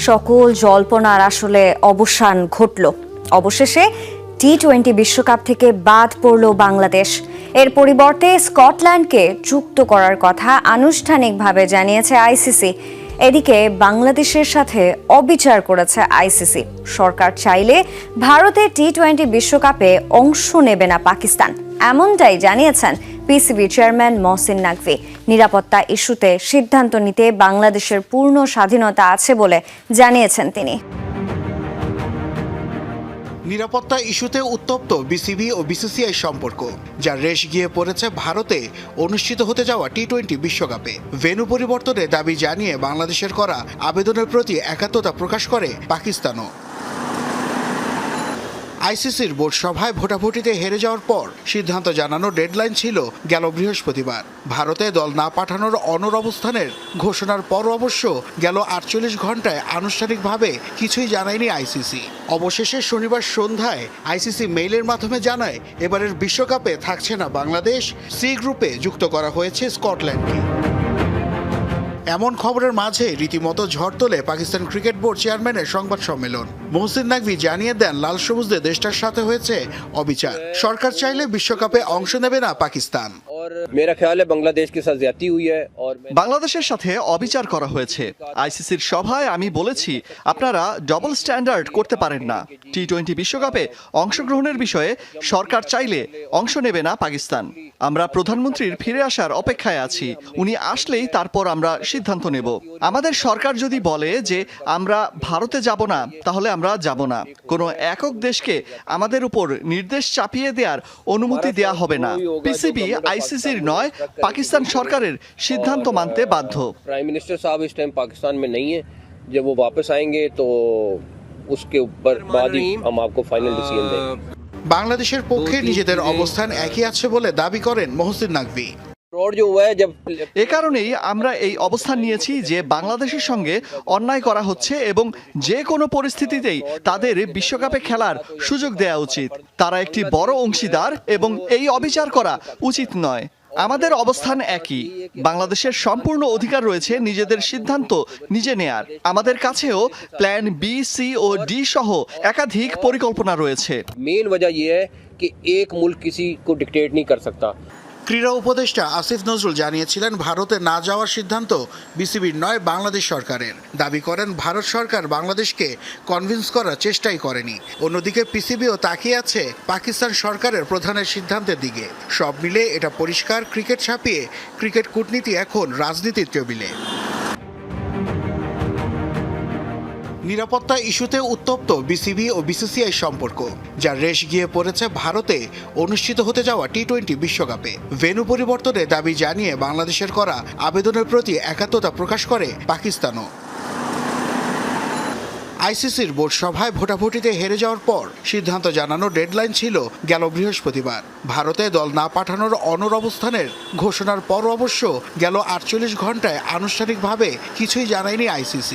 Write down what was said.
সকল জল্পনার আসলে অবসান ঘটল। অবশেষে টি-20 বিশ্বকাপ থেকে বাদ পড়ল বাংলাদেশ। এর পরিবর্তে স্কটল্যান্ডকে যুক্ত করার কথা আনুষ্ঠানিকভাবে জানিয়েছে আইসিসি। এদিকে বাংলাদেশের সাথে অবিচার করেছে আইসিসি। সরকার চাইলে ভারতে টি-20 বিশ্বকাপে অংশ নেবে না পাকিস্তান, এমনটাই জানিয়েছেন পিসিবি চেয়ারম্যান মহসিন নাকভি। নিরাপত্তা ইস্যুতে সিদ্ধান্ত নিতে বাংলাদেশের পূর্ণ স্বাধীনতা আছে বলে জানিয়েছেন তিনি। নিরাপত্তা ইস্যুতে উত্তপ্ত বিসিবি ও বিসিসিআই সম্পর্ক, যার রেশ গিয়ে পড়েছে ভারতে অনুষ্ঠিত হতে যাওয়া টি-20 বিশ্বকাপে। ভেন্যু পরিবর্তনের দাবি জানিয়ে বাংলাদেশের করা আবেদনের প্রতি একাত্মতা প্রকাশ করে পাকিস্তানও। আইসিসির বোর্ড সভায় ভোটাভুটিতে হেরে যাওয়ার পর সিদ্ধান্ত জানানোর ডেডলাইন ছিল গেল বৃহস্পতিবার। ভারতে দল না পাঠানোর অনড় অবস্থানের ঘোষণার পর অবশ্য গেল 48 ঘন্টায় আনুষ্ঠানিকভাবে কিছুই জানায়নি আইসিসি। অবশেষে শনিবার সন্ধ্যায় আইসিসি মেইলের মাধ্যমে জানায় এবারের বিশ্বকাপে থাকছে না বাংলাদেশ, সি গ্রুপে যুক্ত করা হয়েছে স্কটল্যান্ডকে। এমন খবরের মাঝে রীতিমতো ঝড় তোলে পাকিস্তান ক্রিকেট বোর্ড চেয়ারম্যানের সংবাদ সম্মেলন। মহসিন নাকভি জানিয়ে দেন লাল সবুজদের দেশটার সাথে হয়েছে অবিচার। সরকার চাইলে বিশ্বকাপে অংশ নেবে না পাকিস্তান। বাংলাদেশের সাথে অবিচার করা হয়েছে। আইসিসির সভায় আমি বলেছি, আপনারা ডবল স্ট্যান্ডার্ড করতে পারেন না। টি-20 বিশ্বকাপে অংশগ্রহণের বিষয়ে সরকার চাইলে অংশ নেবে না পাকিস্তান। আমরা প্রধানমন্ত্রীর ফিরে আসার অপেক্ষায় আছি। উনি আসলেই তারপর আমরা সিদ্ধান্ত নেব। আমাদের সরকার যদি বলে যে আমরা ভারতে যাব না, তাহলে আমরা যাব না। কোনো একক দেশকে আমাদের উপর নির্দেশ চাপিয়ে দেওয়ার অনুমতি দেয়া হবে না। পিসিবি আইসিসির নয়, পাকিস্তান সরকারের সিদ্ধান্ত মানতে বাধ্য। प्राइम मिनिस्टर साहब इस टाइम पाकिस्तान में नहीं है। जब वो वापस आएंगे तो उसके ऊपर बाद ही हम आपको फाइनल डिसीजन देंगे। বাংলাদেশের পক্ষে নিজেদের অবস্থান একই আছে বলে দাবি করেন মহসিন নাকভি। এ কারণেই আমরা এই অবস্থান নিয়েছি যে বাংলাদেশের সঙ্গে অন্যায় করা হচ্ছে এবং যে কোনো পরিস্থিতিতেই তাদের বিশ্বকাপে খেলার সুযোগ দেওয়া উচিত। তারা একটি বড় অংশীদার এবং এই অবিচার করা উচিত নয়। আমাদের অবস্থান একই। বাংলাদেশের সম্পূর্ণ অধিকার রয়েছে নিজেদের সিদ্ধান্ত নিজে নেয়ার। আমাদের কাছেও প্ল্যান বি, সি ও ডি সহ একাধিক পরিকল্পনা রয়েছে। मेन वजह यह है कि एक मुल्क किसी को डिक्टेट नहीं कर सकता। ক্রীড়া উপদেষ্টা আসিফ নজরুল জানিয়েছিলেন ভারতে না যাওয়ার সিদ্ধান্ত বিসিবির নয়, বাংলাদেশ সরকারের। দাবি করেন ভারত সরকার বাংলাদেশকে কনভিন্স করার চেষ্টাই করেনি। অন্যদিকে পিসিবিও তাকিয়ে আছে পাকিস্তান সরকারের প্রধানের সিদ্ধান্তের দিকে। সব মিলে এটা পরিষ্কার, ক্রিকেট ছাপিয়ে ক্রিকেট কূটনীতি এখন রাজনীতির টেবিলে। নিরাপত্তা ইস্যুতে উত্তপ্ত বিসিবি ও বিসিসিআই সম্পর্ক, যার রেশ গিয়ে পড়েছে ভারতে অনুষ্ঠিত হতে যাওয়া টি-20 বিশ্বকাপে। ভেন্যু পরিবর্তনের দাবি জানিয়ে বাংলাদেশের করা আবেদনের প্রতি একাত্মতা প্রকাশ করে পাকিস্তানও। আইসিসির বোর্ড সভায় ভোটাভুটিতে হেরে যাওয়ার পর সিদ্ধান্ত জানানোর ডেডলাইন ছিল গেল বৃহস্পতিবার। ভারতে দল না পাঠানোর অনড় অবস্থানের ঘোষণার পর অবশ্য গেল 48 ঘন্টায় আনুষ্ঠানিকভাবে কিছুই জানায়নি আইসিসি।